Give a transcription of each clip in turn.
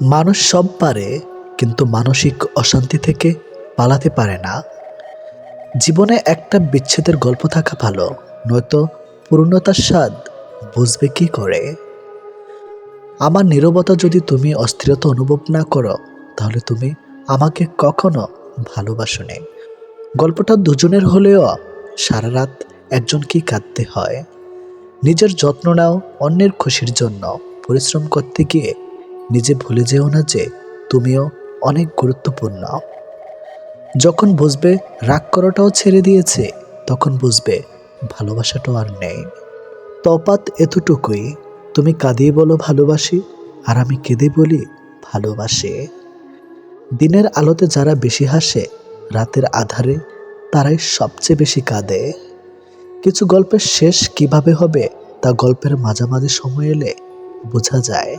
মানুষ সব পারে, কিন্তু মানসিক অশান্তি থেকে পালাতে পারে না। জীবনে একটা বিচ্ছেদের গল্প থাকা ভালো, নয়তো পূর্ণতার স্বাদ বুঝবে কি করে। আমার নীরবতা যদি তুমি অস্থিরতা অনুভব না করো, তাহলে তুমি আমাকে কখনো ভালোবাসোনি। গল্পটা দুজনের হলেও সারা রাত একজনকেই কাঁদতে হয়। নিজের যত্ন নাও অন্যের খুশির জন্য। পরিশ্রম করতে গিয়ে নিজে ভুলে যেও না যে তুমিও অনেক গুরুত্বপূর্ণ। যখন বুঝবে রাগ করাটাও ছেড়ে দিয়েছে, তখন বুঝবে ভালোবাসাটাও আর নেই। তফাৎ এতটুকুই, তুমি কাঁদিয়ে বলো ভালোবাসি, আর আমি কেঁদে বলি ভালোবাসি। দিনের আলোতে যারা বেশি হাসে, রাতের আধারে তারাই সবচেয়ে বেশি কাঁদে। কিছু গল্পের শেষ কিভাবে হবে তা গল্পের মাঝামাঝি সময় এলে বোঝা যায়।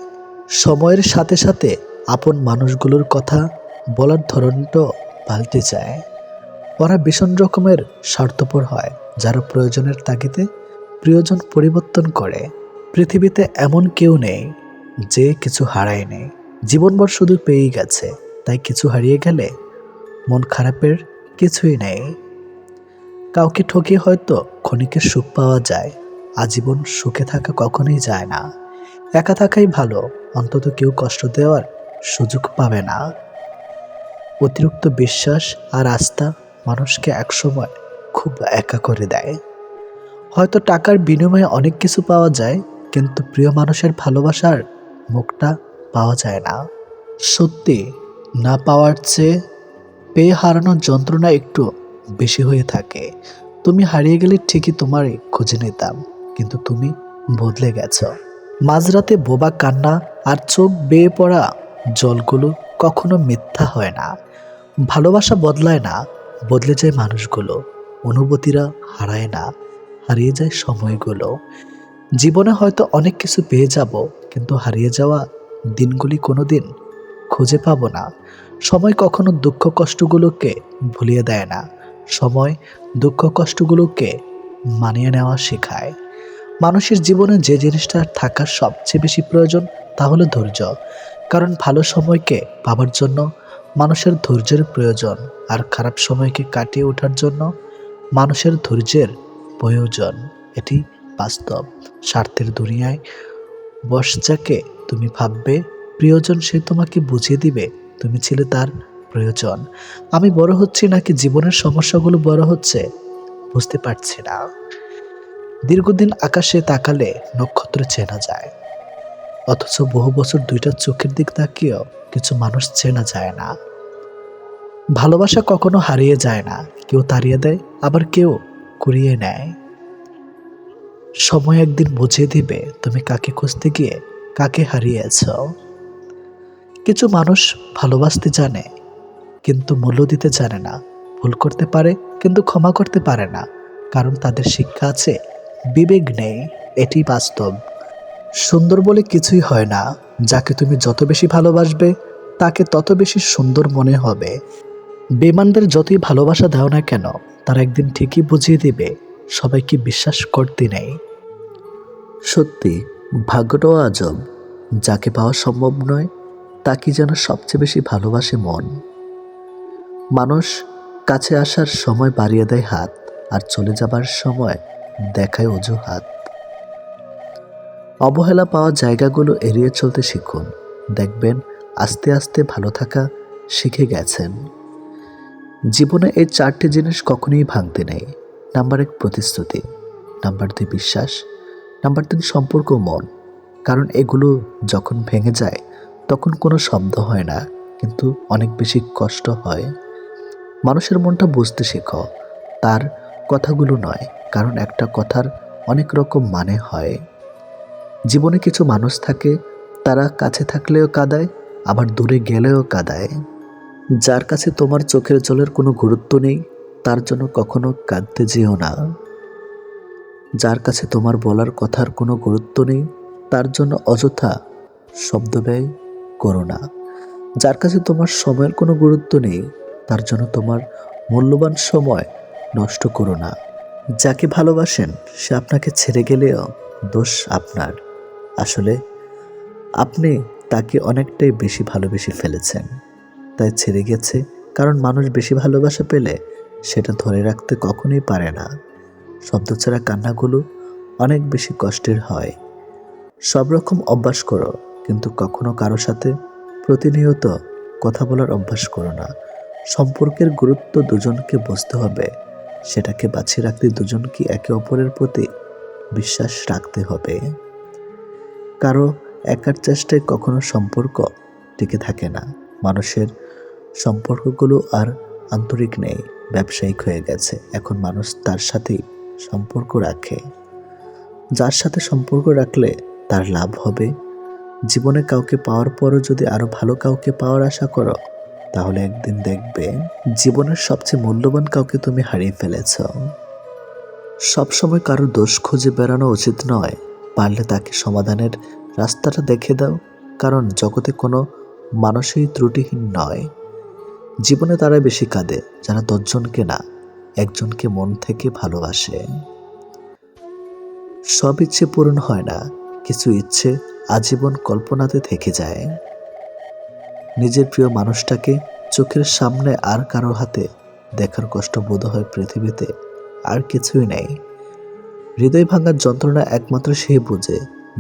সময়ের সাথে সাথে আপন মানুষগুলোর কথা বলার ধরনটাও পাল্টে যায়। ওরা ভীষণ রকমের স্বার্থপর হয়, যারা প্রয়োজনের তাগিদে প্রিয়জন পরিবর্তন করে। পৃথিবীতে এমন কেউ নেই যে কিছু হারায়নি, জীবনভর শুধু পেয়েই গেছে। তাই কিছু হারিয়ে গেলে মন খারাপের কিছুই নেই। কাউকে ঠকিয়ে হয়তো ক্ষণিকের সুখ পাওয়া যায়, আজীবন সুখে থাকা কখনোই যায় না। একা থাকাই ভালো, অন্তত কেউ কষ্ট দেওয়ার সুযোগ পাবে না। অতিরিক্ত বিশ্বাস আর আস্থা মানুষকে একসময় খুব একা করে দেয়। হয়তো টাকার বিনিময়ে অনেক কিছু পাওয়া যায়, কিন্তু প্রিয় মানুষের ভালোবাসার মুখটা পাওয়া যায় না। সত্যি, না পাওয়ার চেয়ে পেয়ে হারানোর যন্ত্রণা একটু বেশি হয়ে থাকে। তুমি হারিয়ে গেলে ঠিকই তোমারই খুঁজে নিতাম, কিন্তু তুমি বদলে গেছো। মাঝরাতে বোবা কান্না আর চোখ বেয়ে পড়া জলগুলো কখনো মিথ্যা হয় না। ভালোবাসা বদলায় না, বদলে যায় মানুষগুলো। অনুভূতিরা হারায় না, হারিয়ে যায় সময়গুলো। জীবনে হয়তো অনেক কিছু পেয়ে যাব, কিন্তু হারিয়ে যাওয়া দিনগুলি কোনোদিন খুঁজে পাবো না। সময় কখনো দুঃখ কষ্টগুলোকে ভুলিয়ে দেয় না, সময় দুঃখ কষ্টগুলোকে মানিয়ে নেওয়া শেখায়। মানুষের জীবনে যে জিনিসটা থাকার সবচেয়ে বেশি প্রয়োজন তা হলো ধৈর্য। কারণ ভালো সময়কে পাবার জন্য মানুষের ধৈর্যের প্রয়োজন, আর খারাপ সময়কে কাটিয়ে ওঠার জন্য মানুষের ধৈর্যের প্রয়োজন। এটি বাস্তব। স্বার্থের দুনিয়ায় বশ যাকে তুমি ভাববে প্রিয়জন, সে তোমাকে বুঝিয়ে দিবে তুমি ছিলে তার প্রয়োজন। আমি বড় হচ্ছি নাকি জীবনের সমস্যাগুলো বড় হচ্ছে বুঝতে পারছি না। দীর্ঘদিন আকাশে তাকালে নক্ষত্র চেনা যায়, অথচ বহু বছর দুইটা চোখের দিক তাকিয়েও কিছু মানুষ চেনা যায় না। ভালোবাসা কখনো হারিয়ে যায় না, কেউ তাড়িয়ে দেয়, আবার কেউ কুড়িয়ে নেয়। সময় একদিন বুঝিয়ে দিবে তুমি কাকে খুঁজতে গিয়ে কাকে হারিয়েছ। কিছু মানুষ ভালোবাসতে জানে, কিন্তু মূল্য দিতে জানে না। ভুল করতে পারে, কিন্তু ক্ষমা করতে পারে না, কারণ তাদের শিক্ষা আছে, বিবেক নেই। এটি বাস্তব। সুন্দর বলে কিছুই হয় না। যাকে তুমি যত বেশি ভালোবাসবে, তাকে তত বেশি সুন্দর মনে হবে। বেঈমানদের যতই ভালোবাসা দাও না কেন, তারা একদিন ঠিকই বুঝিয়ে দিবে সবাইকে বিশ্বাস করতে নেই। সত্যি, ভাগ্যটাও আজব। যাকে পাওয়া সম্ভব নয়, তাকে যেন সবচেয়ে বেশি ভালোবাসে মন। মানুষ কাছে আসার সময় বাড়িয়ে দেয় হাত, আর চলে যাবার সময় দেখায় অজুহাত। অবহেলা পাওয়া জায়গাগুলো এড়িয়ে চলতে শিখুন, দেখবেন আস্তে আস্তে ভালো থাকা শিখে গেছেন। জীবনে এই চারটি জিনিস কখনোই ভাঙতে নেই। নাম্বার 1 প্রতিশ্রুতি, নাম্বার 2 বিশ্বাস, নাম্বার 3 সম্পর্ক মন। কারণ এগুলো যখন ভেঙে যায় তখন কোনো শব্দ হয় না, কিন্তু অনেক বেশি কষ্ট হয়। মানুষের মনটা বুঝতে শেখো, তার কথাগুলো নয়, কারণ একটা কথার অনেক রকম মানে হয়। জীবনে কিছু মানুষ থাকে, তারা কাছে থাকলেও কাঁদায়, আবার দূরে গেলেও কাঁদায়। যার কাছে তোমার চোখের জলের কোনো গুরুত্ব নেই, তার জন্য কখনো কাঁদতে যেও না। যার কাছে তোমার বলার কথার কোনো গুরুত্ব নেই, তার জন্য অযথা শব্দ ব্যয় করো না। যার কাছে তোমার সময়ের কোনো গুরুত্ব নেই, তার জন্য তোমার মূল্যবান সময় নষ্ট করো না। যাকে ভালোবাসেন সে আপনাকে ছেড়ে গেলেও দোষ আপনার। আসলে আপনি তাকে অনেকটাই বেশি ভালোবেসে ফেলেছেন, তাই ছেড়ে গেছে। কারণ মানুষ বেশি ভালোবাসা পেলে সেটা ধরে রাখতে কখনোই পারে না। শব্দ ছাড়া কান্নাগুলো অনেক বেশি কষ্টের হয়। সব রকম অভ্যাস করো, কিন্তু কখনো কারো সাথে প্রতিনিয়ত কথা বলার অভ্যাস করো না। সম্পর্কের গুরুত্ব দুজনকে বুঝতে হবে, সেটাকে বাঁচিয়ে রাখতে দুজনকে একে অপরের প্রতি বিশ্বাস রাখতে হবে। কারো একার চেষ্টায় কখনো সম্পর্ক টিকে থাকে না। মানুষের সম্পর্কগুলো আর আন্তরিক নেই, ব্যবসায়িক হয়ে গেছে। এখন মানুষ তার সাথেই সম্পর্ক রাখে, যার সাথে সম্পর্ক রাখলে তার লাভ হবে। জীবনে কাউকে পাওয়ার পরও যদি আরো ভালো কাউকে পাওয়ার আশা করো, তাহলে একদিন দেখবে জীবনের সবচেয়ে মূল্যবান কাউকে তুমি হারিয়ে ফেলেছ। সবসময় কারো দোষ খুঁজে বেড়ানো উচিত নয়। পারলে তাকে সমাধানের রাস্তাটা দেখে দাও, কারণ জগতে কোনো মানুষই ত্রুটিহীন নয়। জীবনে তারা বেশি কাঁদে যারা 10 জনকে না, একজনকে মন থেকে ভালোবাসে। সব ইচ্ছে পূরণ হয় না, কিছু ইচ্ছে আজীবন কল্পনাতে থেকে যায়। নিজের প্রিয় মানুষটাকে চোখের সামনে আর কারো হাতে দেখার কষ্ট বোধ হয় পৃথিবীতে আর কিছুই নেই। হৃদয় ভাঙার যন্ত্রণা একমাত্র সে বুঝে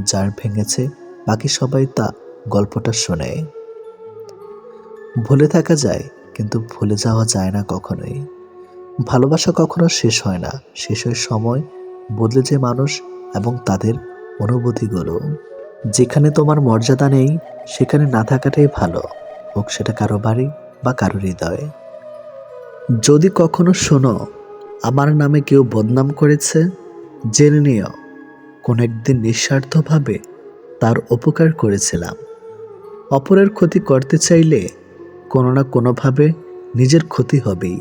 যার ভেঙেছে, বাকি সবাই তা গল্পটা শোনে। ভুলে থাকা যায়, কিন্তু ভুলে যাওয়া যায় না কখনোই। ভালোবাসা কখনো শেষ হয় না, শেষ হয় সময় বদলে যায় মানুষ এবং তাদের অনুভূতিগুলো। যেখানে তোমার মর্যাদা নেই সেখানে না থাকাটাই ভালো, হোক সেটা কারো বাড়ি বা কারো হৃদয়। যদি কখনো শোনো আমার নামে কেউ বদনাম করেছে, জেনে নিও কোন একদিন নিঃস্বার্থভাবে তার উপকার করেছিলাম। অপরের ক্ষতি করতে চাইলে কোনো না কোনোভাবে নিজের ক্ষতি হবেই।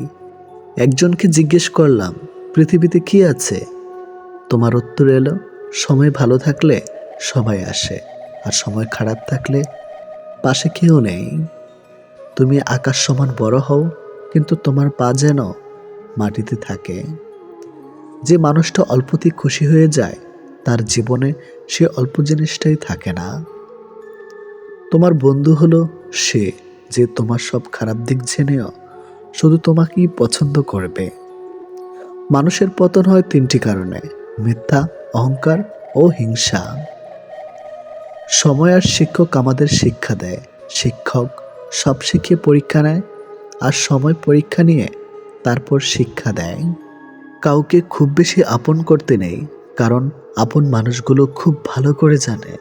একজনকে জিজ্ঞেস করলাম পৃথিবীতে কি আছে, তোমার উত্তর এলো সময় ভালো থাকলে সবাই আসে, আর সময় খারাপ থাকলে পাশে কেউ নেই। তুমি আকাশ সমান বড় হও, কিন্তু তোমার পা যেন মাটিতে থাকে। যে মানুষটা অল্পতেই খুশি হয়ে যায়, তার জীবনে সে অল্প জিনিসটাই থাকে না। তোমার বন্ধু হলো সে যে তোমার সব খারাপ দিক জেনেও শুধু তোমাকেই পছন্দ করবে। মানুষের পতন হয় 3টি কারণে: মিথ্যা, অহংকার ও হিংসা। সময় আর শিক্ষক আমাদের শিক্ষা দেয়। শিক্ষক সব শিখিয়ে পরীক্ষা নেয়, আর সময় পরীক্ষা নিয়ে তারপর শিক্ষা দেয়। কাউকে খুব বেশি আপন করতে নেই, কারণ আপন মানুষগুলো খুব ভালো করে জানে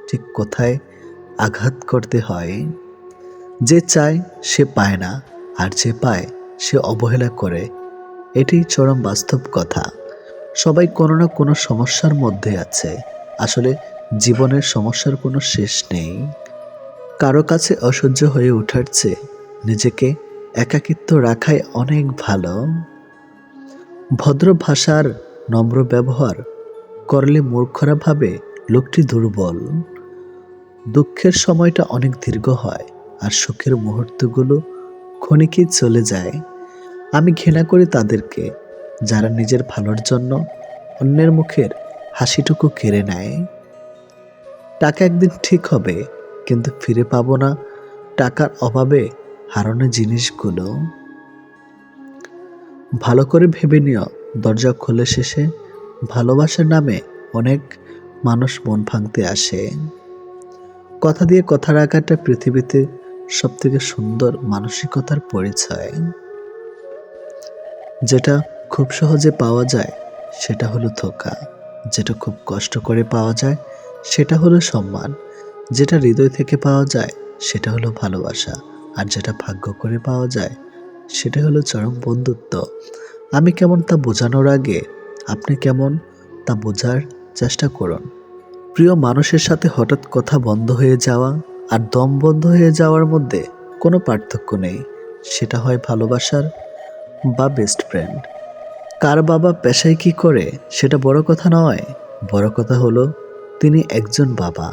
ঠিক কোথায় আঘাত করতে হয়। যে চায় সে পায় না, আর যে পায় সে অবহেলা করে। এটাই চরম বাস্তব কথা। সবাই কোনো না কোনো সমস্যার মধ্যে আছে। আসলে জীবনের সমস্যার কোনো শেষ নেই। কারো কাছে অসহ্য হয়ে ওঠার চেয়ে নিজেকে একাকিত্ব রাখাই অনেক ভালো। ভদ্র ভাষার নম্র ব্যবহার করলে মূর্খরা ভাবে লোকটি দুর্বল। দুঃখের সময়টা অনেক দীর্ঘ হয়, আর সুখের মুহূর্তগুলো ক্ষণিকেই চলে যায়। আমি ঘৃণা করি তাদেরকে যারা নিজের ভালোর জন্য অন্যের মুখের হাসিটুকু কেড়ে নেয়। টাকা একদিন ঠিক হবে, কিন্তু ফিরে পাবো না টাকার অভাবে হারানো জিনিসগুলো। ভালো করে ভেবে নিও, দরজা খোলে শেষে ভালোবাসার নামে অনেক মানুষ মন ভাঙতে আসে। কথা দিয়ে কথা রাখাটা পৃথিবীতে সবথেকে সুন্দর মানসিকতার পরিচয়। যেটা খুব সহজে পাওয়া যায় সেটা হলো ধোঁকা, যেটা খুব কষ্ট করে পাওয়া যায় সেটা হলো সম্মান, যেটা হৃদয় থেকে পাওয়া যায় সেটা হলো ভালোবাসা, আর যেটা ভাগ্য করে পাওয়া যায় সেটা হলো চরম বন্ধুত্ব। আমি কেমন তা বোঝানোর আগে আপনি কেমন তা বোঝার চেষ্টা করুন। প্রিয় মানুষের সাথে হঠাৎ কথা বন্ধ হয়ে যাওয়া আর দম বন্ধ হয়ে যাওয়ার মধ্যে কোনো পার্থক্য নেই। সেটা হয় ভালোবাসার বা বেস্ট ফ্রেন্ড। কার বাবা পেশায় কি করে সেটা বড় কথা নয়, বড় কথা হলো তিনি একজন বাবা।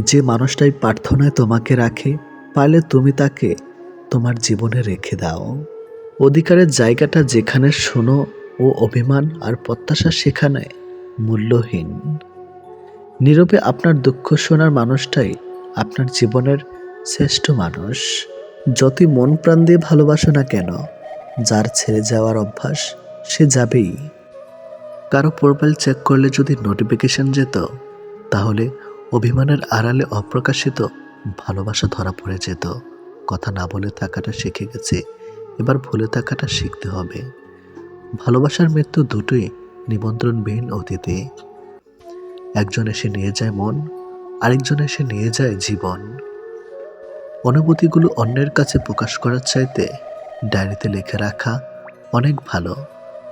যে মানুষটাই প্রার্থনায় তোমাকে রাখে, পারলে তুমি তাকে তোমার জীবনে রেখে দাও। অধিকারের জায়গাটা যেখানে শোনো ও অভিমান আর প্রত্যাশা সেখানে মূল্যহীন। নীরবে আপনার দুঃখ শোনার মানুষটাই আপনার জীবনের শ্রেষ্ঠ মানুষ। যতই মন প্রাণ দিয়ে ভালোবাসো না কেন, যার ছেড়ে যাওয়ার অভ্যাস সে যাবেই। কারো প্রোফাইল চেক করলে যদি নোটিফিকেশন যেত, তাহলে অভিমানের আড়ালে অপ্রকাশিত ভালোবাসা ধরা পড়ে যেত। কথা না বলে থাকাটা শিখে গেছে, এবার ভুলে থাকাটা শিখতে হবে। ভালোবাসার মৃত্যু দুটোই নিমন্ত্রণবিহীন অতিথি। একজন এসে নিয়ে যায় মন, আরেকজন এসে নিয়ে যায় জীবন। অনুভূতিগুলো অন্যের কাছে প্রকাশ করার চাইতে ডায়েরিতে লিখে রাখা অনেক ভালো।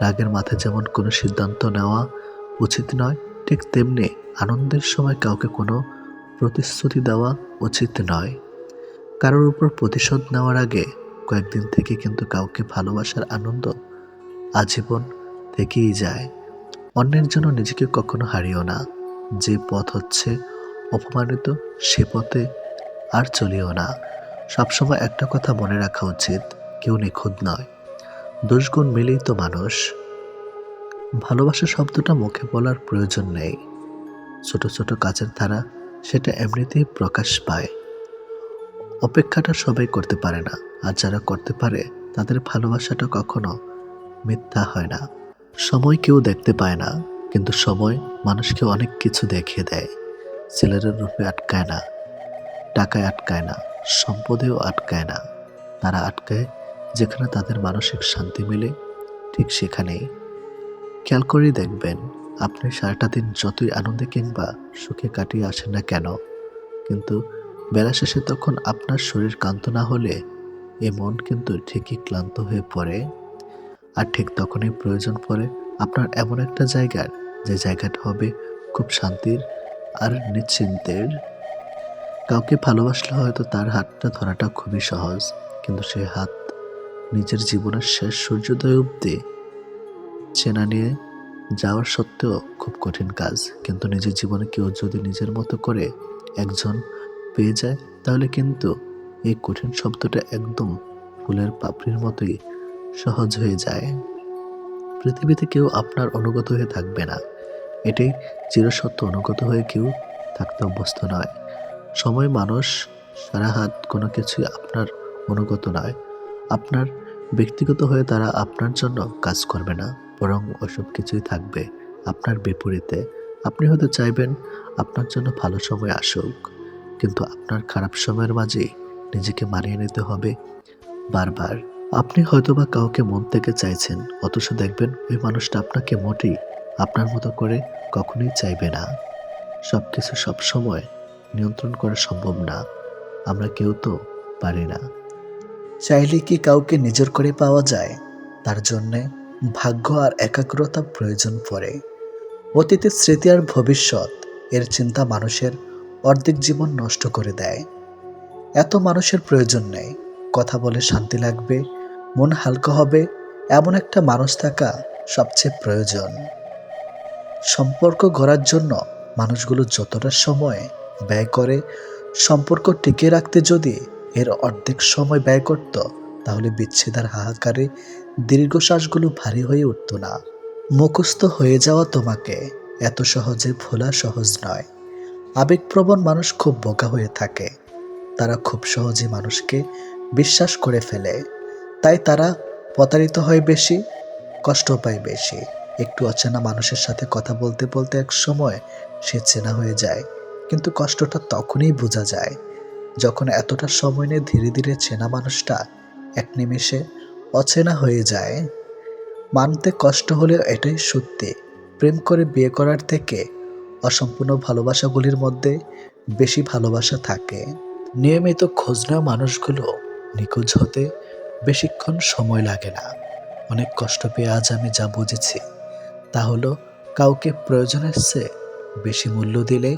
রাগের মাথায় যেমন কোনো সিদ্ধান্ত নেওয়া উচিত নয়, ঠিক তেমনি আনন্দের সময় কাউকে কোনো প্রতিশ্রুতি দেওয়া উচিত নয়। কারোর উপর প্রতিশোধ নেওয়ার আগে কয়েকদিন থেকে কিন্তু কাউকে ভালোবাসার আনন্দ আজীবন থেকেই যায়। অন্যের জন্য নিজেকে কখনো হারিও না। যে পথ হচ্ছে অপমানিত, সে পথে আর চলিও না। সবসময় একটা কথা মনে রাখা উচিত, কেউ নিখুঁত নয়, দোষগুণ মিলেই তো মানুষ। ভালোবাসা শব্দটা মুখে বলার প্রয়োজন নেই। ছোট ছোট কাজের ধারা সেটা এমনিতেই প্রকাশ পায়। অপেক্ষাটা সবাই করতে পারে না, আর যারা করতে পারে তাদের ভালোবাসাটা কখনো মিথ্যা হয় না। সময় কেউ দেখতে পায় না, কিন্তু সময় মানুষকে অনেক কিছু দেখিয়ে দেয়। ছেলেরা রূপে আটকায় না, টাকায় আটকায় না, সম্পদেও আটকায় না। তারা আটকায় যেখানে তাদের মানসিক শান্তি মেলে, ঠিক সেখানেই। খেয়াল করেই দেখবেন, আপনি সারাটা দিন যতই আনন্দে কিংবা সুখে কাটিয়ে আসেন না কেন, কিন্তু বেলা শেষে তখন আপনার শরীর ক্লান্ত না হলে এ মন কিন্তু ঠিকই ক্লান্ত হয়ে পড়ে। আর ঠিক তখনই প্রয়োজন পড়ে আপনার এমন একটা জায়গার, যে জায়গাটা হবে খুব শান্তির আর নিশ্চিন্তের। কাউকে ভালোবাসলে হয়তো তার হাতটা ধরাটা খুবই সহজ, কিন্তু সে হাত নিজের জীবনের শেষ সূর্যোদয় অবধি চেনা নিয়ে যাওয়ার সত্ত্বেও খুব কঠিন কাজ। কিন্তু নিজের জীবনে কেউ যদি নিজের মতো করে একজন পেয়ে যায়, তাহলে কিন্তু এই কঠিন শব্দটা একদম ফুলের পাপড়ির মতোই সহজ হয়ে যায়। পৃথিবীতে কেউ আপনার অনুগত হয়ে থাকবে না, এটাই চিরসত্য। অনুগত হয়ে কেউ থাকতে অভ্যস্ত নয়। সময়, মানুষ, সারা হাত কোনো কিছুই আপনার অনুগত নয়। আপনার ব্যক্তিগত হয়ে তারা আপনার জন্য কাজ করবে না, বরং ওসব কিছুই থাকবে আপনার বিপরীতে। আপনি হয়তো চাইবেন আপনার জন্য ভালো সময় আসুক, কিন্তু আপনার খারাপ সময়ের মাঝে নিজেকে মানিয়ে নিতে হবে বারবার। আপনি হয়তোবা কাউকে মন থেকে চাইছেন, অথচ দেখবেন ওই মানুষটা আপনাকে মোটেই আপনার মতো করে কখনোই চাইবে না। সবকিছু সবসময় নিয়ন্ত্রণ করা সম্ভব না, আমরা কেউ তো পারি না। চাইলে কি কাউকে নিজের করে পাওয়া যায়? তার জন্যে ভাগ্য আর একাগ্রতা প্রয়োজন পড়ে। অতীতের স্মৃতি আর ভবিষ্যৎ এর চিন্তা মানুষের অর্ধেক জীবন নষ্ট করে দেয়। এত মানুষের প্রয়োজন নেই। কথা বলে শান্তি লাগবে, মন হালকা হবে, এমন একটা মানুষ থাকা সবচেয়ে প্রয়োজন। সম্পর্ক গড়ার জন্য মানুষগুলো যতটা সময় ব্যয় করে, সম্পর্ক টিকিয়ে রাখতে যদি এর অর্ধেক সময় ব্যয় করত, তাহলে বিচ্ছেদের হাহাকারে দীর্ঘশ্বাসগুলো ভারী হয়ে উঠত না। মুখস্থ হয়ে যাওয়া তোমাকে এত সহজে ভোলা সহজ নয়। আবেগপ্রবণ মানুষ খুব বোকা হয়ে থাকে। তারা খুব সহজে মানুষকে বিশ্বাস করে ফেলে, তাই তারা প্রতারিত হয় বেশি, কষ্ট পায় বেশি। একটু অচেনা মানুষের সাথে কথা বলতে বলতে এক সময় সে চেনা হয়ে যায়, কিন্তু কষ্টটা তখনই বোঝা যায় যখন এতটা সময় নিয়ে ধীরে ধীরে চেনা মানুষটা এক নিমেষে অচেনা হয়ে যায়। মানতে কষ্ট হলেও এটাই সত্যি, প্রেম করে বিয়ে করার থেকে অসম্পূর্ণ ভালোবাসাগুলির মধ্যে বেশি ভালোবাসা থাকে। নিয়মিত খোঁজ নেওয়া মানুষগুলো নিখোঁজ হতে বেশিক্ষণ সময় লাগে না। অনেক কষ্ট পেয়ে আজ আমি যা বুঝেছি, তা হলো কাউকে প্রয়োজনের চেয়ে বেশি মূল্য দিলে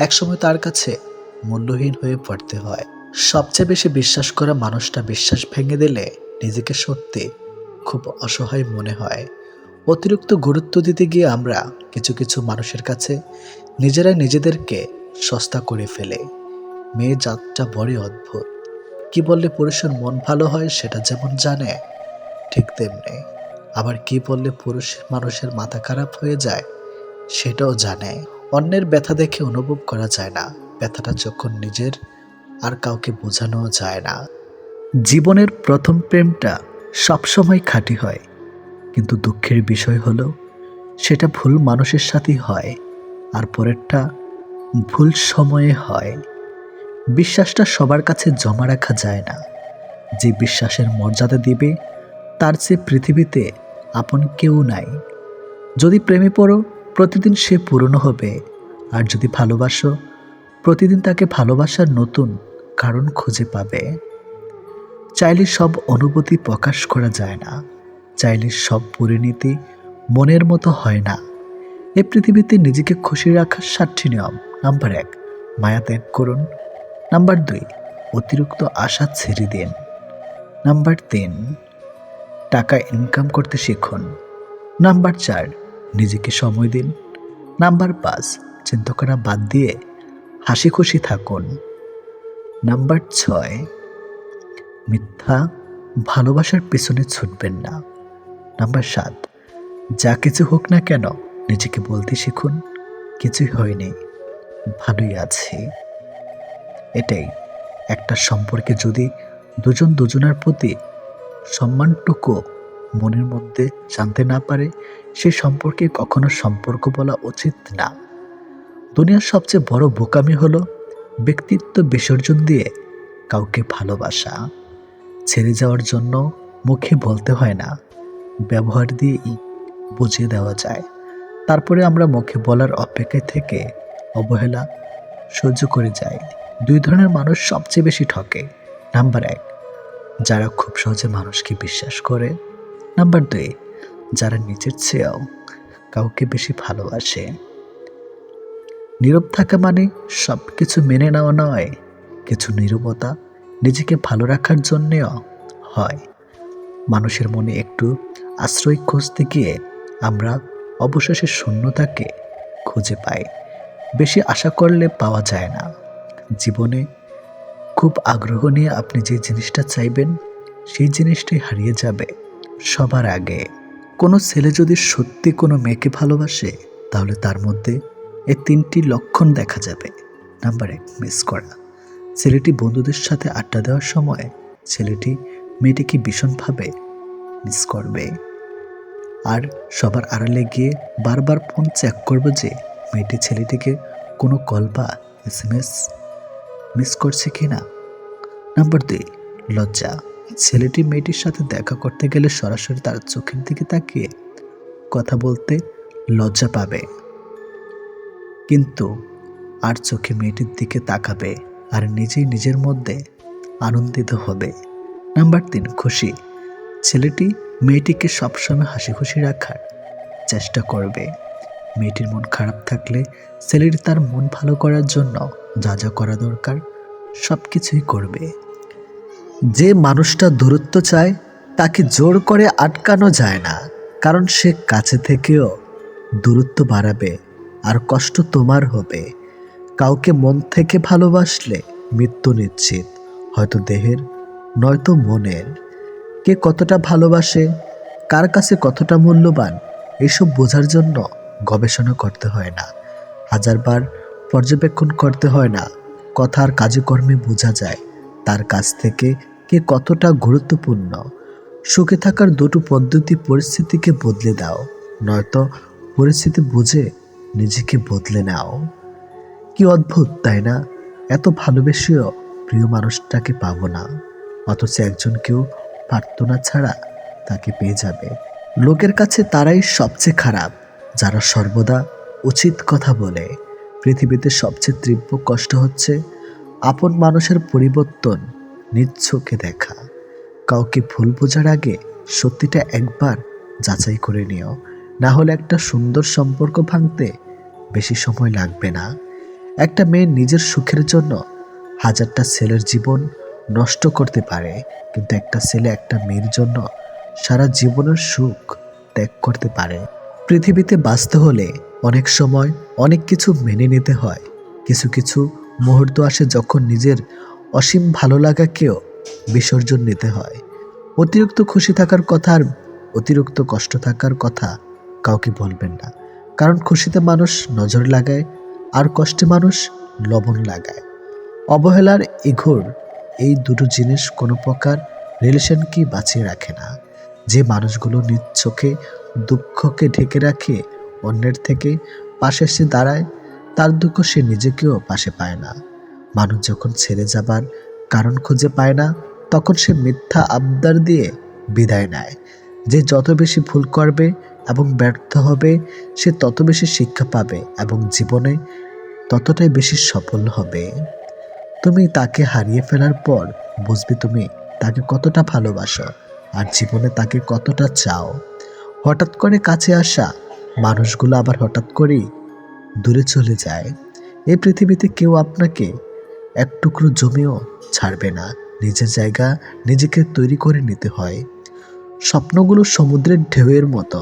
একসময় তার কাছে মূল্যহীন হয়ে পড়তে হয়। সবচেয়ে বেশি বিশ্বাস করা মানুষটা বিশ্বাস ভেঙে দিলে নিজেকে সত্যি খুব অসহায় মনে হয়। অতিরিক্ত গুরুত্ব দিতে গিয়ে আমরা কিছু কিছু মানুষের কাছে নিজেরাই নিজেদেরকে সস্তা করে ফেলে। মেয়ে জাতটা বড়ই অদ্ভুত। কি বললে পুরুষের মন ভালো হয় সেটা যেমন জানে, ঠিক তেমনি আবার কি বললে পুরুষ মানুষের মাথা খারাপ হয়ে যায় সেটাও জানে। অন্যের ব্যথা দেখে অনুভব করা যায় না, ব্যথাটা যখন নিজের আর কাউকে বোঝানো যায় না। জীবনের প্রথম প্রেমটা সবসময় খাঁটি হয়, কিন্তু দুঃখের বিষয় হলো সেটা ভুল মানুষের সাথেই হয়, আর পরেরটা ভুল সময়ে হয়। বিশ্বাসটা সবার কাছে জমা রাখা যায় না। যে বিশ্বাসের মর্যাদা দিবে তার চেয়ে পৃথিবীতে আপন কেউ নাই। যদি প্রেমে পড়ো, প্রতিদিন সে পুরনো হবে। আর যদি ভালোবাসো, প্রতিদিন তাকে ভালোবাসার নতুন কারণ খুঁজে পাবে। চাইলে সব অনুভূতি প্রকাশ করা যায় না, চাইলে সব পরিণতি মনের মতো হয় না। এ পৃথিবীতে নিজেকে খুশি রাখার 7টি নিয়ম। নাম্বার 1, মায়া ত্যাগ করুন। নাম্বার 2, অতিরিক্ত আশা ছেড়ে দিন। নাম্বার 3, টাকা ইনকাম করতে শিখুন। নাম্বার 4, নিজেকে সময় দিন। নাম্বার 5, চিন্তা করা বাদ দিয়ে হাসি খুশি থাকুন। নাম্বার 6, মিথ্যা ভালোবাসার পেছনে ছুটবেন না। নাম্বার 7, যা কিছু হোক না কেন নিজেকে বলতে শিখুন, কিছুই হয়নি, ভালোই আছি। এটাই একটা সম্পর্কে যদি দুজন দুজনের প্রতি সম্মানটুকু মনের মধ্যে জানতে না পারে, সে সম্পর্কে কখনো সম্পর্ক বলা উচিত না। দুনিয়ার সবচেয়ে বড় বোকামি হলো ব্যক্তিত্ব বিসর্জন দিয়ে কাউকে ভালোবাসা। ছেড়ে যাওয়ার জন্য মুখে বলতে হয় না, ব্যবহার দিয়েই বুঝিয়ে দেওয়া যায়। তারপরে আমরা মুখে বলার অপেক্ষায় থেকে অবহেলা সহ্য করে যাই। 2 ধরনের মানুষ সবচেয়ে বেশি ঠকে। নাম্বার 1, যারা খুব সহজে মানুষকে বিশ্বাস করে। নাম্বার 2, যারা নিজের চেয়েও কাউকে বেশি ভালোবাসে। নীরব থাকা মানে সব কিছু মেনে নেওয়া নয়, কিছু নীরবতা নিজেকে ভালো রাখার জন্যেও হয়। মানুষের মনে একটু আশ্রয় খুঁজতে গিয়ে আমরা অবশেষে শূন্যতাকে খুঁজে পাই। বেশি আশা করলে পাওয়া যায় না। জীবনে খুব আগ্রহ নিয়ে আপনি যে জিনিসটা চাইবেন, সেই জিনিসটাই হারিয়ে যাবে সবার আগে। কোনো ছেলে যদি সত্যি কোনো মেয়েকে ভালোবাসে, তাহলে তার মধ্যে এই 3টি লক্ষণ দেখা যাবে। নাম্বার 1, মিস করা। ছেলেটি বন্ধুদের সাথে আড্ডা দেওয়ার সময় ছেলেটি মেয়েটিকে ভীষণভাবে মিস করবে, আর সবার আড়ালে গিয়ে বারবার ফোন চেক করবে যে মেয়েটি ছেলেটিকে কোনো কল বা SMS মিস করছে কিনা। নাম্বার 2, লজ্জা। ছেলেটি মেয়েটির সাথে দেখা করতে গেলে সরাসরি তার চোখের দিকে তাকিয়ে কথা বলতে লজ্জা পাবে, কিন্তু আর চোখে মেয়েটির দিকে তাকাবে আর নিজেই নিজের মধ্যে আনন্দিত হবে। নাম্বার 3, খুশি। ছেলেটি মেয়েটিকে সবসময় হাসি খুশি রাখার চেষ্টা করবে। মেয়েটির মন খারাপ থাকলে ছেলেটি তার মন ভালো করার জন্য যা যা করা দরকার সব কিছুই করবে। যে মানুষটা দূরত্ব চায় তাকে জোর করে আটকানো যায় না, কারণ সে কাছে থেকেও দূরত্ব বাড়াবে আর কষ্ট তোমার হবে। কাউকে মন থেকে ভালোবাসলে মৃত্যু নিশ্চিত, হয়তো দেহের নয়তো মনের। কে কতটা ভালোবাসে, কার কাছে কতটা মূল্যবান, এসব বোঝার জন্য গবেষণা করতে হয় না, হাজারবার পর্যবেক্ষণ করতে হয় না। কথার কাজকর্মে বোঝা যায় তার কাছ থেকে কে কতটা গুরুত্বপূর্ণ। সুখে থাকার 2টো পদ্ধতি: পরিস্থিতিকে বদলে দাও, নয়তো পরিস্থিতি বুঝে নিজেকে বদলে নাও। কি অদ্ভুত তাই না? এত ভালোবেসেও প্রিয় মানুষটাকে পাবো না, অথচ একজনকেও প্রার্থনা ছাড়া তাকে পেয়ে যাবে। লোকের কাছে তারাই সবচেয়ে খারাপ যারা সর্বদা উচিত কথা বলে। পৃথিবীতে সবচেয়ে তীব্র কষ্ট হচ্ছে আপন মানুষের পরিবর্তন নিজ চোখে দেখা। কাউকে ভুল বোঝার আগে সত্যিটা একবার যাচাই করে নিও, না হলে একটা সুন্দর সম্পর্ক ভাঙতে বেশি সময় লাগবে না। একটা মেয়ে নিজের সুখের জন্য হাজারটা ছেলের জীবন নষ্ট করতে পারে, কিন্তু একটা ছেলে একটা মেয়ের জন্য সারা জীবনের সুখ ত্যাগ করতে পারে। পৃথিবীতে বাঁচতে হলে অনেক সময় অনেক কিছু মেনে নিতে হয়। কিছু কিছু মুহূর্ত আসে যখন নিজের অসীম ভালো লাগাকেও বিসর্জন নিতে হয়। অতিরিক্ত খুশি থাকার কথা আর অতিরিক্ত কষ্ট থাকার কথা কাউকে বলবেন না, কারণ খুশিতে মানুষ নজর লাগায় আর কষ্টে মানুষ লবণ লাগায়। অবহেলার ইগোর এই দুটো জিনিস কোনো প্রকার রিলেশনকে বাঁচিয়ে রাখে না। যে মানুষগুলো নিজ চোখে দুঃখকে ঢেকে রাখে, অন্যের থেকে পাশে এসে দাঁড়ায়, তার দুঃখ সে নিজেকেও পাশে পায় না। মানুষ যখন ছেড়ে যাবার কারণ খুঁজে পায় না, তখন সে মিথ্যা আবদার দিয়ে বিদায় নেয়। যে যত বেশি ভুল করবে এবং ব্যর্থ হবে, সে তত বেশি শিক্ষা পাবে এবং জীবনে ততটাই বেশি সফল হবে। তুমি তাকে হারিয়ে ফেলার পর বুঝবে তুমি তাকে কতটা ভালোবাসো আর জীবনে তাকে কতটা চাও। হঠাৎ করে কাছে আসা মানুষগুলো আবার হঠাৎ করেই দূরে চলে যায়। এই পৃথিবীতে কেউ আপনাকে এক টুকরো জমিও ছাড়বে না। নিজের জায়গা নিজেকে তৈরি করে নিতে হয়। স্বপ্নগুলো সমুদ্রের ঢেউয়ের মতো।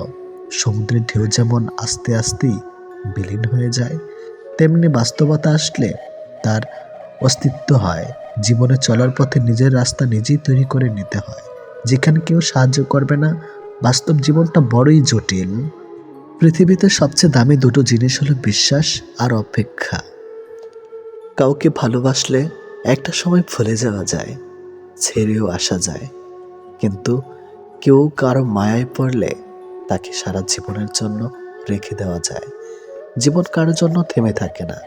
সমুদ্রের ঢেউ যেমন আস্তে আস্তেই বিলীন হয়ে যায়, তেমনি বাস্তবতা আসলে তার অস্তিত্ব হয়। জীবনে চলার পথে নিজের রাস্তা নিজেই তৈরি করে নিতে হয়। যেখানে কেউ সাহায্য করবে না, বাস্তব জীবনটা বড়ই জটিল। পৃথিবীতে সবচেয়ে দামি দুটো জিনিস হলো বিশ্বাস আর অপেক্ষা। কাউকে ভালোবাসলে একটা সময় ভুলে যাওয়া যায়, ছেড়েও আসা যায়, কিন্তু কেউ কারো মায়ায় পড়লে তাকে সারা জীবনের জন্য রেখে দেওয়া যায়। জীবন কারোর জন্য থেমে থাকে না,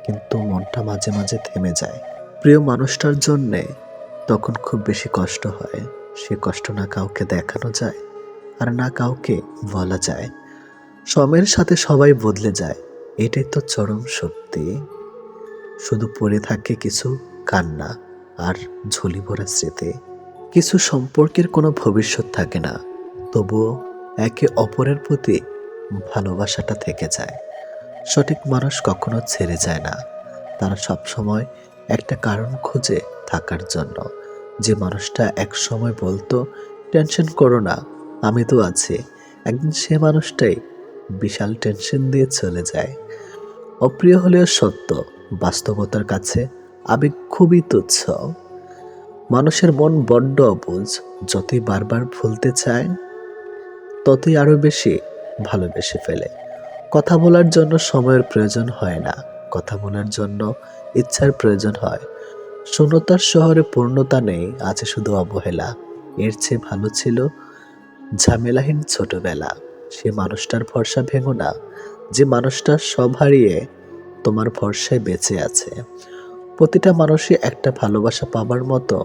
কিন্তু মনটা মাঝে মাঝে থেমে যায়। প্রিয় মানুষটার জন্যে তখন খুব বেশি কষ্ট হয়। সে কষ্ট না কাউকে দেখানো যায় আর না কাউকে বলা যায়। সময়ের সাথে সবাই বদলে যায়, এটাই তো চরম সত্যি। শুধু পড়ে থাকে কিছু কান্না আর ঝুলি ভরা স্মৃতি। কিছু সম্পর্কের কোনো ভবিষ্যৎ থাকে না, তবুও একে অপরের প্রতি ভালোবাসাটা থেকে যায়। সঠিক মানুষ কখনো ছেড়ে যায় না, তারা সবসময় একটা কারণ খোঁজে থাকার জন্য। যে মানুষটা এক সময় বলতো টেনশন করো না, আমি তো আছি, একদিন সে মানুষটাই বিশাল টেনশন দিয়ে চলে যায়। অপ্রিয় হলেও সত্য, বাস্তবতার কাছে আবেগ খুবই তুচ্ছ। মানুষের মন বড্ড অবুঝ, যতই বারবার ভুলতে চায় ততই আরো বেশি ভালোবেসে ফেলে। কথা বলার জন্য সময়ের প্রয়োজন হয় না, কথা বলার জন্য ইচ্ছার প্রয়োজন হয়। শূন্যতার শহরে পূর্ণতা নেই, আছে শুধু অবহেলা। এর চেয়ে ভালো ছিল ঝামেলাহীন ছোটবেলা। সে মানুষটার ভরসা ভেঙো না, যে মানুষটা সব হারিয়ে তোমার ভরসায় বেঁচে আছে। প্রতিটা মানুষই একটা ভালোবাসা পাবার মতো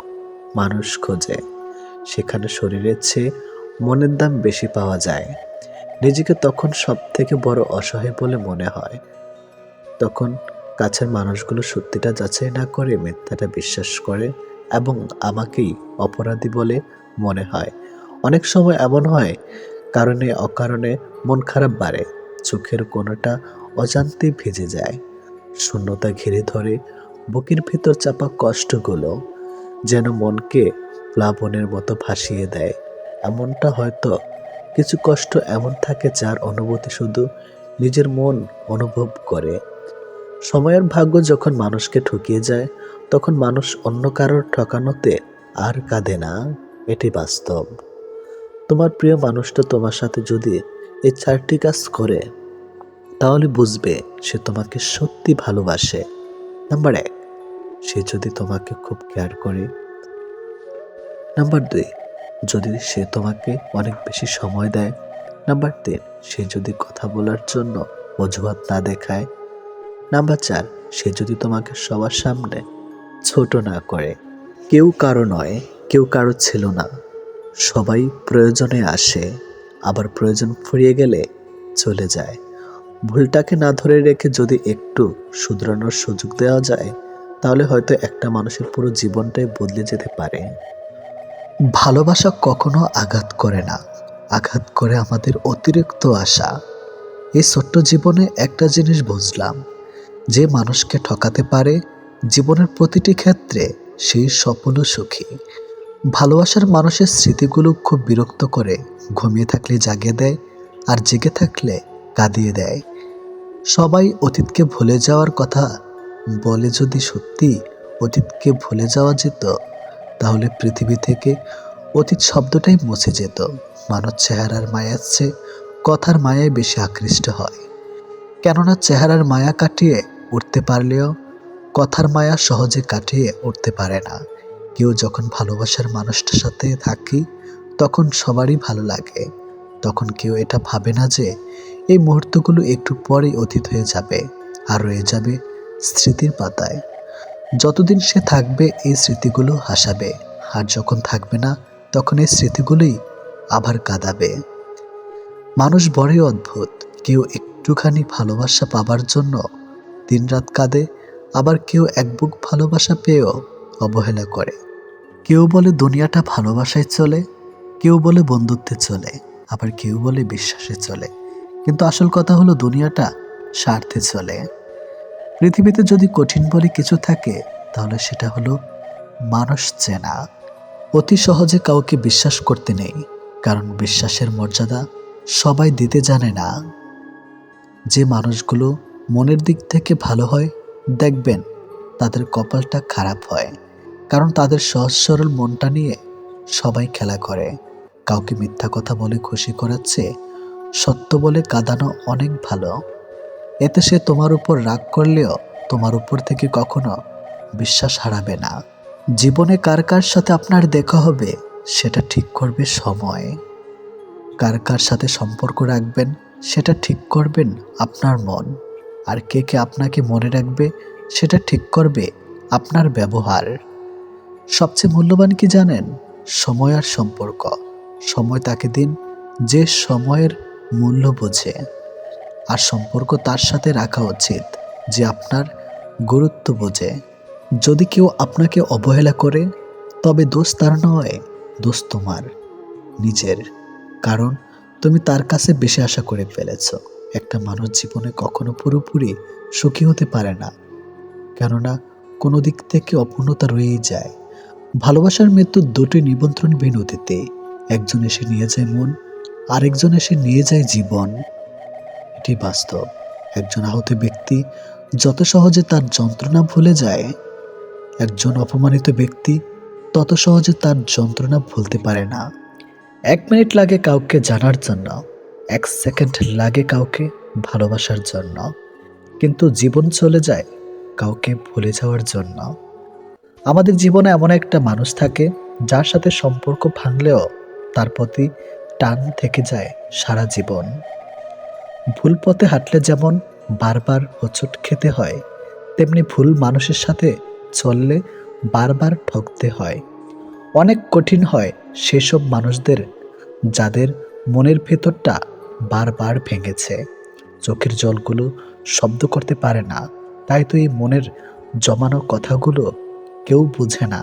মানুষ খোঁজে, সেখানে শরীরের চেয়ে মনের দাম বেশি পাওয়া যায়। নিজেকে তখন সব থেকে বড় অসহায় বলে মনে হয়। তখন কাছের মানুষগুলো সত্যিটা যাচাই না করে মিথ্যাটা বিশ্বাস করে এবং আমাকেই অপরাধী বলে মনে হয়। অনেক সময় এমন হয়, কারণে অকারণে মন খারাপ বাড়ে, চোখের কোণাটা অজান্তেই ভিজে যায়। শূন্যতা ঘিরে ধরে, বুকের ভিতর চাপা কষ্টগুলো যেন মনকে প্লাবনের মতো ভাসিয়ে দেয়। এমনটা হয়তো কিছু কষ্ট এমন থাকে যার অনুভূতি শুধু নিজের মন অনুভব করে। সময়ের ভাগ্য যখন মানুষকে ঠকিয়ে যায়, তখন মানুষ অন্য কারোর ঠকানোতে আর কাঁদে না, এটি বাস্তব। তোমার প্রিয় মানুষটা তোমার সাথে যদি এই 4টি কাজ করে, তাহলে বুঝবে সে তোমাকে সত্যি ভালোবাসে। নাম্বার 1, সে যদি তোমাকে খুব কেয়ার করে। নাম্বার 2, যদি সে তোমাকে অনেক বেশি সময় দেয়। নাম্বার 3, সে যদি কথা বলার জন্য অজুহাত না দেখায়। নাম্বার 4, সে যদি তোমাকে সবার সামনে ছোট না করে। কেউ কারো নয়, কেউ কারো ছিল না। সবাই প্রয়োজনে আসে, আবার প্রয়োজন ফুরিয়ে গেলে চলে যায়। ভুলটাকে না ধরে রেখে যদি একটু শুধরানোর সুযোগ দেওয়া যায়, তাহলে হয়তো একটা মানুষের পুরো জীবনটাই বদলে যেতে পারে। ভালোবাসা কখনো আঘাত করে না, আঘাত করে আমাদের অতিরিক্ত আশা। এই ছোট্ট জীবনে একটা জিনিস বুঝলাম, যে মানুষকে ঠকাতে পারে জীবনের প্রতিটি ক্ষেত্রে সেই সফল ও সুখী। ভালোবাসার মানুষের স্মৃতিগুলো খুব বিরক্ত করে, ঘুমিয়ে থাকলে জাগিয়ে দেয় আর জেগে থাকলে কাঁদিয়ে দেয়। সবাই অতীতকে ভুলে যাওয়ার কথা বলে, যদি সত্যি অতীতকে ভুলে যাওয়া যেত, তাহলে পৃথিবী থেকে অতীত শব্দটাই মুছে যেত। মানুষ চেহারার মায়ার চেয়ে কথার মায়ায় বেশি আকৃষ্ট হয়, কেননা চেহারার মায়া কাটিয়ে উঠতে পারলেও কথার মায়া সহজে কাটিয়ে উঠতে পারে না। কেউ যখন ভালোবাসার মানুষটার সাথে থাকি তখন সবারই ভালো লাগে। তখন কেউ এটা ভাবে না যে এই মুহূর্তগুলো একটু পরেই অতীত হয়ে যাবে আর রয়ে যাবে স্মৃতির পাতায়। যতদিন সে থাকবে এই স্মৃতিগুলো হাসাবে, আর যখন থাকবে না তখন এই স্মৃতিগুলোই আবার কাঁদাবে। মানুষ বড়ই অদ্ভুত। কেউ একটুখানি ভালোবাসা পাবার জন্য দিনরাত কাঁদে, আবার কেউ এক বুক ভালোবাসা পেয়েও অবহেলা করে। কেউ বলে দুনিয়াটা ভালোবাসায় চলে, কেউ বলে বন্ধুত্বে চলে, আবার কেউ বলে বিশ্বাসে চলে। কিন্তু আসল কথা হলো দুনিয়াটা স্বার্থে চলে। পৃথিবীতে যদি কঠিন বলে কিছু থাকে তাহলে সেটা হলো মানুষ চেনা। অতি সহজে কাউকে বিশ্বাস করতে নেই, কারণ বিশ্বাসের মর্যাদা সবাই দিতে জানে না। যে মানুষগুলো মনের দিক থেকে ভালো হয় দেখবেন তাদের কপালটা খারাপ হয়, কারণ তাদের সহজ সরল মনটা নিয়ে সবাই খেলা করে। কাউকে মিথ্যা কথা বলে খুশি করাচ্ছে সত্য বলে কাঁদানো অনেক ভালো। এতে সে তোমার উপর রাগ করলেও তোমার উপর থেকে কখনো বিশ্বাস হারাবে না। জীবনে কার কার সাথে আপনার দেখা হবে সেটা ঠিক করবে সময়। কার কার সাথে সম্পর্ক রাখবেন সেটা ঠিক করবেন আপনার মন। আর কে কে আপনাকে মনে রাখবে সেটা ঠিক করবে আপনার ব্যবহার। সবচেয়ে মূল্যবান কি জানেন? সময় আর সম্পর্ক। সময় তাকে দিন যে সময়ের মূল্য বোঝে, আর সম্পর্ক তার সাথে রাখা উচিত যে আপনার গুরুত্ব বোঝে। যদি কেউ আপনাকে অবহেলা করে তবে দোষ তার নয়, দোষ তোমার নিজের। কারণ তুমি তার কাছে বেশি আশা করে ফেলেছ। একটা মানুষ জীবনে কখনো পুরোপুরি সুখী হতে পারে না, কেননা কোনো দিক থেকে অপূর্ণতা রয়েই যায়। ভালোবাসার মৃত্যু দুটি নিমন্ত্রণ বিনতিতে। একজন এসে নিয়ে যায় মন, আরেকজন এসে নিয়ে যায় জীবন। এটি বাস্তব। একজন আহত ব্যক্তি যত সহজে তার যন্ত্রণা ভুলে যায়, একজন অপমানিত ব্যক্তি তত সহজে তার যন্ত্রণা ভুলতে পারে না। 1 মিনিট লাগে কাউকে জানার জন্য, 1 সেকেন্ড লাগে কাউকে ভালোবাসার জন্য, কিন্তু জীবন চলে যায় কাউকে ভুলে যাওয়ার জন্য। আমাদের জীবনে এমন একটা মানুষ থাকে যার সাথে সম্পর্ক ভাঙলেও তার প্রতি টান থেকে যায় সারা জীবন। ভুল পথে হাঁটলে যেমন বারবার হোঁচট খেতে হয়, তেমনি ভুল মানুষের সাথে চললে বারবার ঠকতে হয়। অনেক কঠিন হয় সেসব মানুষদের যাদের মনের ভেতরটা বারবার ভেঙেছে। চোখের জলগুলো শব্দ করতে পারে না, তাই তো এই মনের জমানো কথাগুলো কেউ বুঝে না।